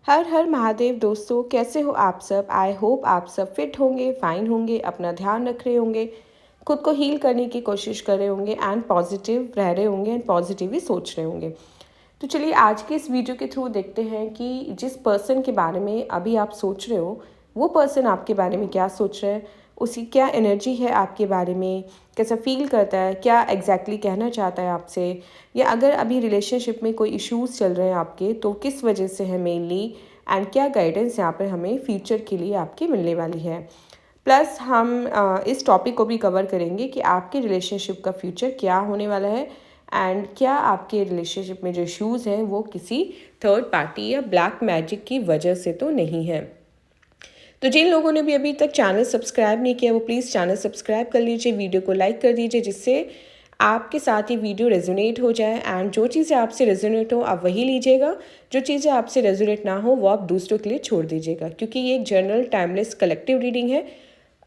हर हर महादेव दोस्तों, कैसे हो आप सब। आई होप आप सब फिट होंगे, फाइन होंगे, अपना ध्यान रख रहे होंगे, खुद को हील करने की कोशिश कर रहे होंगे एंड पॉजिटिव रह रहे होंगे एंड पॉजिटिव ही सोच रहे होंगे। तो चलिए आज के इस वीडियो के थ्रू देखते हैं कि जिस पर्सन के बारे में अभी आप सोच रहे हो वो पर्सन आपके बारे में क्या सोच रहा है, उसकी क्या एनर्जी है आपके बारे में, कैसा फील करता है, क्या एग्जैक्टली कहना चाहता है आपसे, या अगर अभी रिलेशनशिप में कोई इश्यूज चल रहे हैं आपके तो किस वजह से है मेनली, एंड क्या गाइडेंस यहाँ पर हमें फ्यूचर के लिए आपकी मिलने वाली है। प्लस हम इस टॉपिक को भी कवर करेंगे कि आपके रिलेशनशिप का फ्यूचर क्या होने वाला है एंड क्या आपके रिलेशनशिप में जो इश्यूज़ हैं वो किसी थर्ड पार्टी या ब्लैक मैजिक की वजह से तो नहीं है। तो जिन लोगों ने भी अभी तक चैनल सब्सक्राइब नहीं किया वो प्लीज़ चैनल सब्सक्राइब कर लीजिए, वीडियो को लाइक कर दीजिए जिससे आपके साथ ये वीडियो रेजोनेट हो जाए एंड जो चीज़ें आपसे रेजोनेट हो आप वही लीजिएगा, जो चीज़ें आपसे रेजोनेट ना हो वो आप दूसरों के लिए छोड़ दीजिएगा, क्योंकि ये एक जनरल टाइमलेस कलेक्टिव रीडिंग है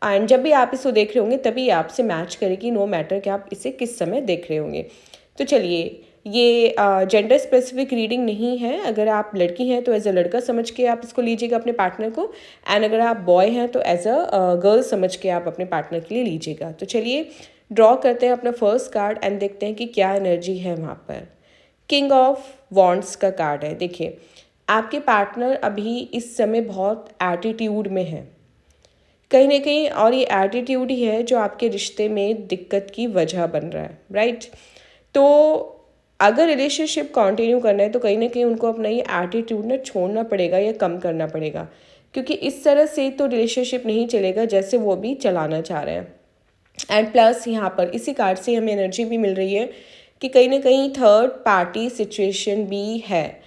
एंड जब भी आप इसको देख रहे होंगे तभी आपसे मैच करेगी, नो मैटर कि आप इसे किस समय देख रहे होंगे। तो चलिए, ये जेंडर स्पेसिफिक रीडिंग नहीं है। अगर आप लड़की हैं तो एज अ लड़का समझ के आप इसको लीजिएगा अपने पार्टनर को, एंड अगर आप बॉय हैं तो एज अ गर्ल समझ के आप अपने पार्टनर के लिए लीजिएगा। तो चलिए ड्रॉ करते हैं अपना फर्स्ट कार्ड एंड देखते हैं कि क्या एनर्जी है वहाँ पर। किंग ऑफ वॉन्ड्स का कार्ड है। देखिए, आपके पार्टनर अभी इस समय बहुत एटीट्यूड में है कहीं ना कहीं, और ये एटीट्यूड ही है जो आपके रिश्ते में दिक्कत की वजह बन रहा है, राइट। तो अगर रिलेशनशिप कंटिन्यू करना है तो कहीं ना कहीं उनको अपना ये एटीट्यूड ना छोड़ना पड़ेगा या कम करना पड़ेगा, क्योंकि इस तरह से तो रिलेशनशिप नहीं चलेगा जैसे वो भी चलाना चाह रहे हैं। एंड प्लस यहाँ पर इसी कार्ड से हमें एनर्जी भी मिल रही है कि कहीं ना कहीं थर्ड पार्टी सिचुएशन भी है।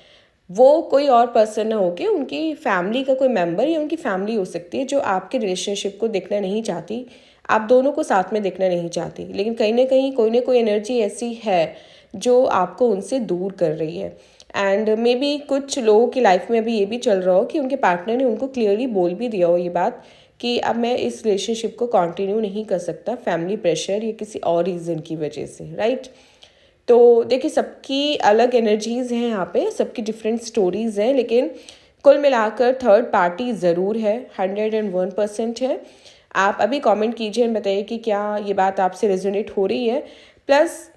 वो कोई और पर्सन ना होके उनकी फैमिली का कोई मेंबर या उनकी फैमिली हो सकती है जो आपके रिलेशनशिप को देखना नहीं चाहती, आप दोनों को साथ में देखना नहीं चाहती, लेकिन कहीं ना कोई एनर्जी ऐसी है जो आपको उनसे दूर कर रही है। एंड मे बी कुछ लोगों की लाइफ में अभी ये भी चल रहा हो कि उनके पार्टनर ने उनको क्लियरली बोल भी दिया हो ये बात कि अब मैं इस रिलेशनशिप को कंटिन्यू नहीं कर सकता, फैमिली प्रेशर या किसी और रीज़न की वजह से, राइट। तो देखिए, सबकी अलग एनर्जीज़ हैं यहाँ पे, सबकी डिफरेंट स्टोरीज़ हैं, लेकिन कुल मिलाकर थर्ड पार्टी ज़रूर है, 101% है। आप अभी कमेंट कीजिए और बताइए कि क्या ये बात आपसे रेजोनेट हो रही है। प्लस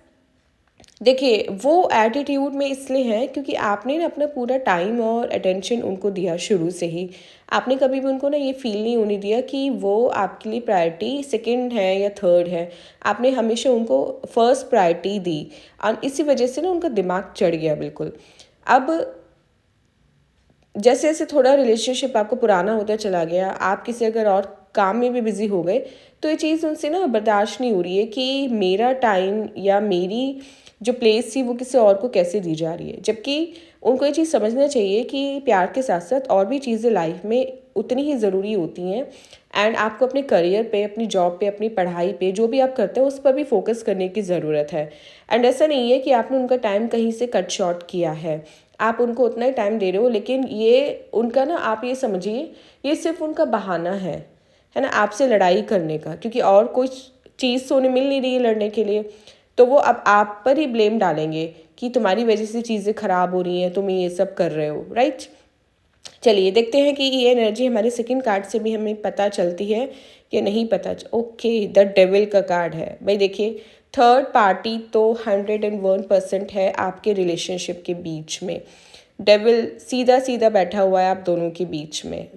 देखिए, वो एटीट्यूड में इसलिए है क्योंकि आपने ना अपना पूरा टाइम और अटेंशन उनको दिया शुरू से ही। आपने कभी भी उनको ना ये फील नहीं होने दिया कि वो आपके लिए प्रायोरिटी सेकंड है या थर्ड है। आपने हमेशा उनको फर्स्ट प्रायोरिटी दी और इसी वजह से ना उनका दिमाग चढ़ गया बिल्कुल। अब जैसे जैसे थोड़ा रिलेशनशिप आपको पुराना होता चला गया, आप किसी अगर और काम में भी बिजी हो गए, तो ये चीज़ उनसे ना बर्दाश्त नहीं हो रही है कि मेरा टाइम या मेरी जो प्लेस थी वो किसी और को कैसे दी जा रही है। जबकि उनको ये चीज़ समझना चाहिए कि प्यार के साथ साथ और भी चीज़ें लाइफ में उतनी ही ज़रूरी होती हैं एंड आपको अपने करियर पे, अपनी जॉब पे, अपनी पढ़ाई पे, जो भी आप करते हैं उस पर भी फोकस करने की ज़रूरत है। एंड ऐसा नहीं है कि आपने उनका टाइम कहीं से कट शॉर्ट किया है, आप उनको उतना ही टाइम दे रहे हो, लेकिन ये उनका ना, आप ये समझिए ये सिर्फ उनका बहाना है ना, आपसे लड़ाई करने का, क्योंकि और कोई चीज़ तो उन्हें मिल नहीं रही है लड़ने के लिए। तो वो अब आप पर ही ब्लेम डालेंगे कि तुम्हारी वजह से चीज़ें ख़राब हो रही हैं, तुम ये सब कर रहे हो, राइट। चलिए देखते हैं कि ये एनर्जी हमारे सेकंड कार्ड से भी हमें पता चलती है कि नहीं पता। ओके, द डेविल का कार्ड है। भाई देखिए, थर्ड पार्टी तो 101% है आपके रिलेशनशिप के बीच में। डेविल सीधा सीधा बैठा हुआ है आप दोनों के बीच में।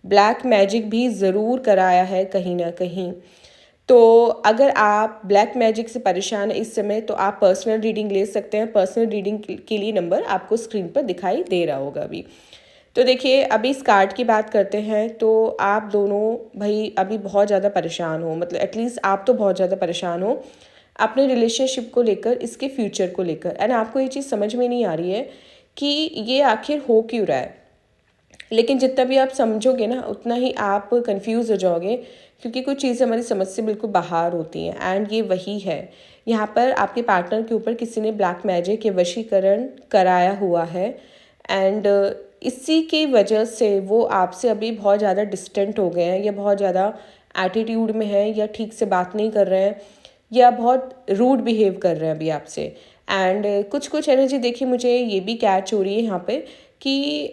ब्लैक मैजिक भी ज़रूर कराया है कहीं ना कहीं। तो अगर आप ब्लैक मैजिक से परेशान हैं इस समय तो आप पर्सनल रीडिंग ले सकते हैं। पर्सनल रीडिंग के लिए नंबर आपको स्क्रीन पर दिखाई दे रहा होगा अभी। तो देखिए, अभी इस कार्ड की बात करते हैं तो आप दोनों भाई अभी बहुत ज़्यादा परेशान हो, मतलब एटलीस्ट आप तो बहुत ज़्यादा परेशान हो अपने रिलेशनशिप को लेकर, इसके फ्यूचर को लेकर, एंड आपको ये चीज़ समझ में नहीं आ रही है कि ये आखिर हो क्यों रहा है। लेकिन जितना भी आप समझोगे ना उतना ही आप कंफ्यूज हो जाओगे, क्योंकि कुछ चीज़ें हमारी समझ से बिल्कुल बाहर होती हैं एंड ये वही है। यहाँ पर आपके पार्टनर के ऊपर किसी ने ब्लैक मैजिक या वशीकरण कराया हुआ है एंड इसी की वजह से वो आपसे अभी बहुत ज़्यादा डिस्टेंट हो गए हैं, या बहुत ज़्यादा एटीट्यूड में हैं, या ठीक से बात नहीं कर रहे हैं, या बहुत रूड बिहेव कर रहे हैं अभी आपसे। एंड कुछ कुछ एनर्जी देखिए मुझे ये भी कैच हो रही है यहाँ पे कि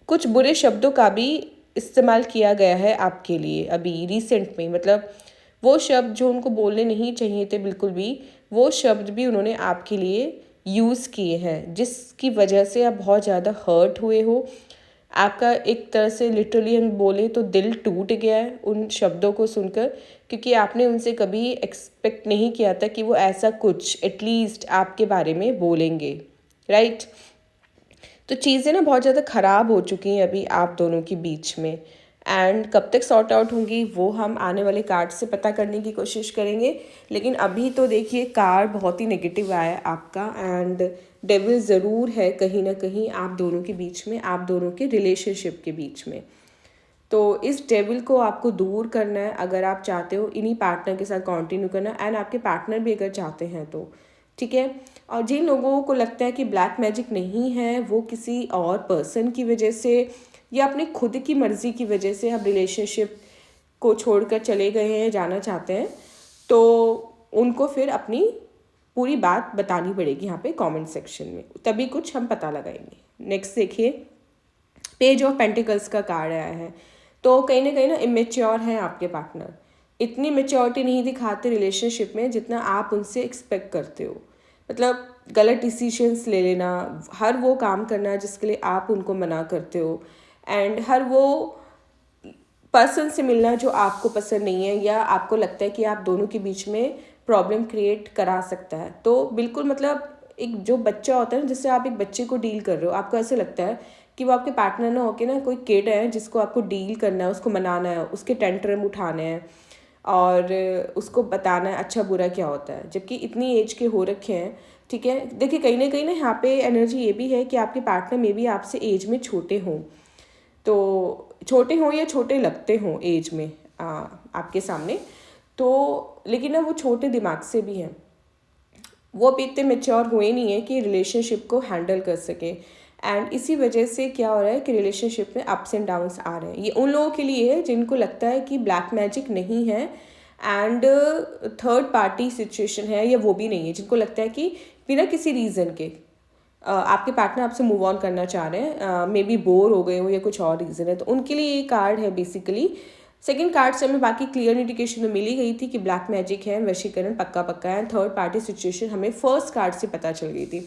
कुछ बुरे शब्दों का भी इस्तेमाल किया गया है आपके लिए अभी रिसेंट में। मतलब वो शब्द जो उनको बोलने नहीं चाहिए थे बिल्कुल भी, वो शब्द भी उन्होंने आपके लिए यूज़ किए हैं, जिसकी वजह से आप बहुत ज़्यादा हर्ट हुए हो। आपका एक तरह से लिटरली हम बोले तो दिल टूट गया है उन शब्दों को सुनकर, क्योंकि आपने उनसे कभी एक्सपेक्ट नहीं किया था कि वो ऐसा कुछ एटलीस्ट आपके बारे में बोलेंगे, राइट। तो चीज़ें ना बहुत ज़्यादा ख़राब हो चुकी हैं अभी आप दोनों के बीच में, एंड कब तक सॉर्ट आउट होंगी वो हम आने वाले कार्ड से पता करने की कोशिश करेंगे। लेकिन अभी तो देखिए कार्ड बहुत ही नेगेटिव आया है आपका, एंड डेविल ज़रूर है कहीं ना कहीं आप दोनों के बीच में, आप दोनों के रिलेशनशिप के बीच में। तो इस डेविल को आपको दूर करना है अगर आप चाहते हो इन्हीं पार्टनर के साथ कंटिन्यू करना, एंड आपके पार्टनर भी अगर चाहते हैं तो ठीक है। और जिन लोगों को लगता है कि ब्लैक मैजिक नहीं है, वो किसी और पर्सन की वजह से या अपनी खुद की मर्ज़ी की वजह से आप रिलेशनशिप को छोड़कर चले गए हैं, जाना चाहते हैं, तो उनको फिर अपनी पूरी बात बतानी पड़ेगी यहाँ पे कमेंट सेक्शन में, तभी कुछ हम पता लगाएंगे। नेक्स्ट देखिए, पेज ऑफ पेंटिकल्स का कार्ड आया है। तो कहीं ना इमेच्योर हैं आपके पार्टनर, इतनी मेच्योरिटी नहीं दिखाते रिलेशनशिप में जितना आप उनसे एक्सपेक्ट करते हो। मतलब गलत डिसीजंस ले लेना, हर वो काम करना जिसके लिए आप उनको मना करते हो, एंड हर वो पर्सन से मिलना जो आपको पसंद नहीं है या आपको लगता है कि आप दोनों के बीच में प्रॉब्लम क्रिएट करा सकता है। तो बिल्कुल मतलब एक जो बच्चा होता है ना, जिससे आप एक बच्चे को डील कर रहे हो, आपको ऐसे लगता है कि वो आपके पार्टनर ना होके ना कोई किड है जिसको आपको डील करना है, उसको मनाना है, उसके टेंट्रम उठाने हैं और उसको बताना है अच्छा बुरा क्या होता है, जबकि इतनी एज के हो रखे हैं। ठीक है, देखिए कहीं ना यहाँ पे एनर्जी ये भी है कि आपके पार्टनर में भी आपसे एज में छोटे हों, तो छोटे हों या छोटे लगते हों एज में आपके सामने, तो लेकिन ना वो छोटे दिमाग से भी हैं, वो अभी इतने मेच्योर हुए नहीं है कि रिलेशनशिप को हैंडल कर सके। एंड इसी वजह से क्या हो रहा है कि रिलेशनशिप में अप्स एंड डाउन्स आ रहे हैं। ये उन लोगों के लिए है जिनको लगता है कि ब्लैक मैजिक नहीं है एंड थर्ड पार्टी सिचुएशन है, या वो भी नहीं है, जिनको लगता है कि बिना किसी रीज़न के आपके पार्टनर आपसे मूव ऑन करना चाह रहे हैं, मे बी बोर हो गए हो या कुछ और रीज़न है, तो उनके लिए ये कार्ड है बेसिकली। सेकंड कार्ड से हमें बाकी क्लियर इंडिकेशन तो मिल ही गई थी कि ब्लैक मैजिक है, वशीकरण पक्का पक्का है, थर्ड पार्टी सिचुएशन हमें फर्स्ट कार्ड से पता चल गई थी।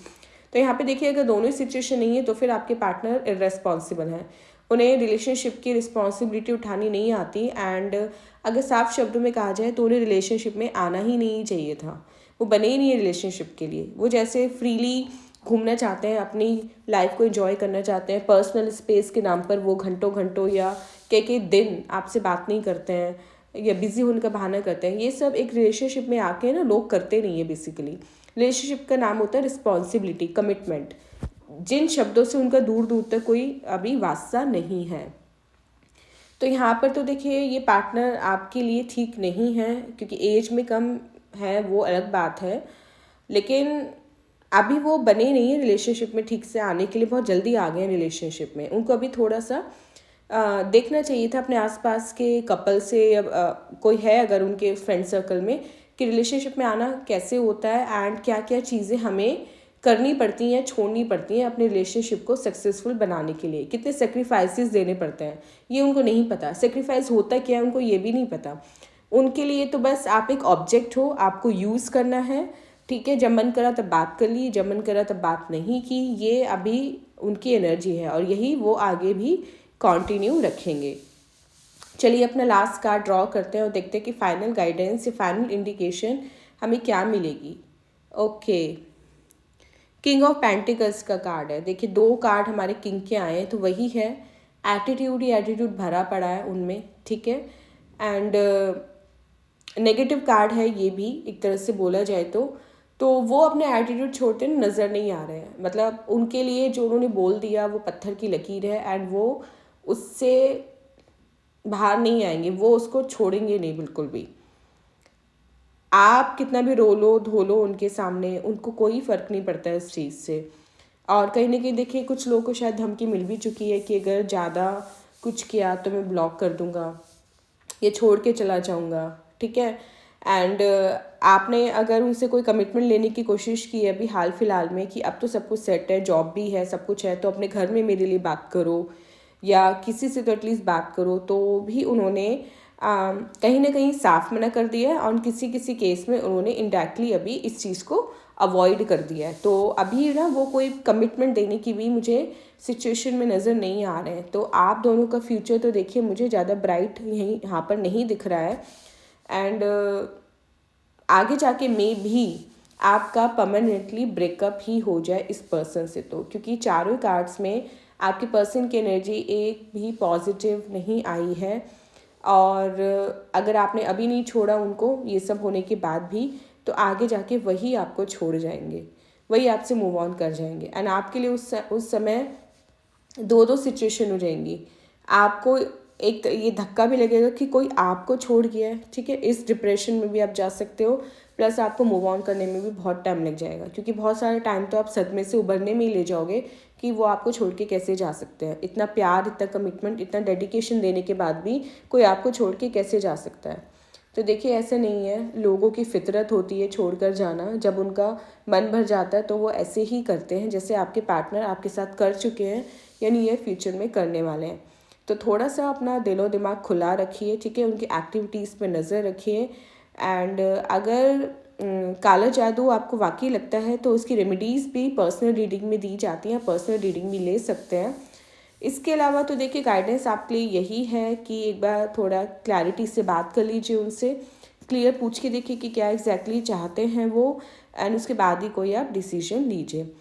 तो यहाँ पे देखिए अगर दोनों ही सिचुएशन नहीं है तो फिर आपके पार्टनर इर्रेस्पॉन्सिबल हैं, उन्हें रिलेशनशिप की रिस्पॉन्सिबिलिटी उठानी नहीं आती, एंड अगर साफ शब्दों में कहा जाए तो उन्हें रिलेशनशिप में आना ही नहीं चाहिए था, वो बने ही नहीं है रिलेशनशिप के लिए। वो जैसे फ्रीली घूमना चाहते हैं, अपनी लाइफ को एंजॉय करना चाहते हैं, पर्सनल स्पेस के नाम पर वो घंटों घंटों या कई दिन आपसे बात नहीं करते हैं या बिजी होने का बहाना करते हैं। ये सब एक रिलेशनशिप में आके ना लोग करते नहीं है। बेसिकली रिलेशनशिप का नाम होता है रिस्पॉन्सिबिलिटी, कमिटमेंट, जिन शब्दों से उनका दूर दूर तक कोई अभी वास्ता नहीं है। तो यहाँ पर तो देखिए ये पार्टनर आपके लिए ठीक नहीं है, क्योंकि एज में कम है वो अलग बात है, लेकिन अभी वो बने नहीं है रिलेशनशिप में ठीक से आने के लिए, बहुत जल्दी आ गए हैं रिलेशनशिप में। उनको अभी थोड़ा सा देखना चाहिए था अपने आसपास के कपल से या कोई है अगर उनके फ्रेंड सर्कल में, कि रिलेशनशिप में आना कैसे होता है एंड क्या क्या चीज़ें हमें करनी पड़ती हैं, छोड़नी पड़ती हैं अपने रिलेशनशिप को सक्सेसफुल बनाने के लिए, कितने सेक्रीफाइसेस देने पड़ते हैं ये उनको नहीं पता, सेक्रीफाइस होता क्या है उनको ये भी नहीं पता। उनके लिए तो बस आप एक ऑब्जेक्ट हो, आपको यूज़ करना है, ठीक है, जब मन करा तब बात कर ली, जब मन करा तब बात नहीं की। ये अभी उनकी एनर्जी है और यही वो आगे भी कंटिन्यू रखेंगे। चलिए अपना लास्ट कार्ड ड्रॉ करते हैं और देखते हैं कि फाइनल गाइडेंस या फाइनल इंडिकेशन हमें क्या मिलेगी। ओके, किंग ऑफ पेंटिकल्स का कार्ड है। देखिए 2 कार्ड हमारे किंग के आए हैं, तो वही है, एटीट्यूड ही एटीट्यूड भरा पड़ा है उनमें, ठीक है। एंड नेगेटिव कार्ड है ये भी एक तरह से बोला जाए तो वो अपने एटीट्यूड छोड़ते नज़र नहीं आ रहे हैं। मतलब उनके लिए जो उन्होंने बोल दिया वो पत्थर की लकीर है एंड वो उससे बाहर नहीं आएंगे, वो उसको छोड़ेंगे नहीं बिल्कुल भी। आप कितना भी रो लो धो लो उनके सामने, उनको कोई फ़र्क नहीं पड़ता है इस चीज़ से। और कहीं ना कहीं देखिए कुछ लोगों को शायद धमकी मिल भी चुकी है कि अगर ज़्यादा कुछ किया तो मैं ब्लॉक कर दूंगा या छोड़ के चला जाऊंगा, ठीक है। एंड आपने अगर उनसे कोई कमिटमेंट लेने की कोशिश की है अभी हाल फिलहाल में कि अब तो सब कुछ सेट है, जॉब भी है, सब कुछ है, तो अपने घर में मेरे लिए बात करो या किसी से तो एटलीस्ट बात करो, तो भी उन्होंने कहीं ना कहीं साफ मना कर दिया है और किसी किसी केस में उन्होंने इनडायरेक्टली अभी इस चीज़ को अवॉइड कर दिया है। तो अभी ना वो कोई कमिटमेंट देने की भी मुझे सिचुएशन में नज़र नहीं आ रहे हैं। तो आप दोनों का फ्यूचर तो देखिए मुझे ज़्यादा ब्राइट यहीं यहाँ पर नहीं दिख रहा है। एंड आगे जाके मे भी आपका परमानेंटली ब्रेकअप ही हो जाए इस पर्सन से, तो क्योंकि चारों कार्ड्स में आपके पर्सन की एनर्जी एक भी पॉजिटिव नहीं आई है। और अगर आपने अभी नहीं छोड़ा उनको ये सब होने के बाद भी, तो आगे जाके वही आपको छोड़ जाएंगे, वही आपसे मूव ऑन कर जाएंगे। एंड आपके लिए उस समय दो सिचुएशन हो जाएंगी। आपको एक ये धक्का भी लगेगा कि कोई आपको छोड़ गया है, ठीक है, इस डिप्रेशन में भी आप जा सकते हो, प्लस आपको मूव ऑन करने में भी बहुत टाइम लग जाएगा, क्योंकि बहुत सारा टाइम तो आप सदमे से उभरने में ही ले जाओगे कि वो आपको छोड़ के कैसे जा सकते हैं। इतना प्यार, इतना कमिटमेंट, इतना डेडिकेशन देने के बाद भी कोई आपको छोड़ के कैसे जा सकता है। तो देखिए ऐसा नहीं है, लोगों की फितरत होती है छोड़कर जाना। जब उनका मन भर जाता है तो वो ऐसे ही करते हैं जैसे आपके पार्टनर आपके साथ कर चुके हैं या नियर फ्यूचर में करने वाले हैं। तो थोड़ा सा अपना दिलो दिमाग खुला रखिए, ठीक है, उनकी एक्टिविटीज़ पे नज़र रखिए। एंड अगर काला जादू आपको वाकई लगता है तो उसकी रेमेडीज़ भी पर्सनल रीडिंग में दी जाती हैं, पर्सनल रीडिंग भी ले सकते हैं। इसके अलावा तो देखिए गाइडेंस आपके लिए यही है कि एक बार थोड़ा क्लैरिटी से बात कर लीजिए उनसे, क्लियर पूछ के देखिए कि क्या एग्जैक्टली चाहते हैं वो, एंड उसके बाद ही कोई आप डिसीजन लीजिए।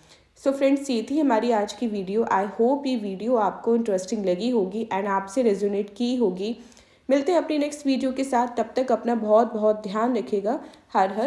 सो फ्रेंड्स, ये थी हमारी आज की वीडियो। आई होप ये वीडियो आपको इंटरेस्टिंग लगी होगी एंड आपसे रेजोनेट की होगी। मिलते हैं अपनी नेक्स्ट वीडियो के साथ, तब तक अपना बहुत बहुत ध्यान रखिएगा। हर हर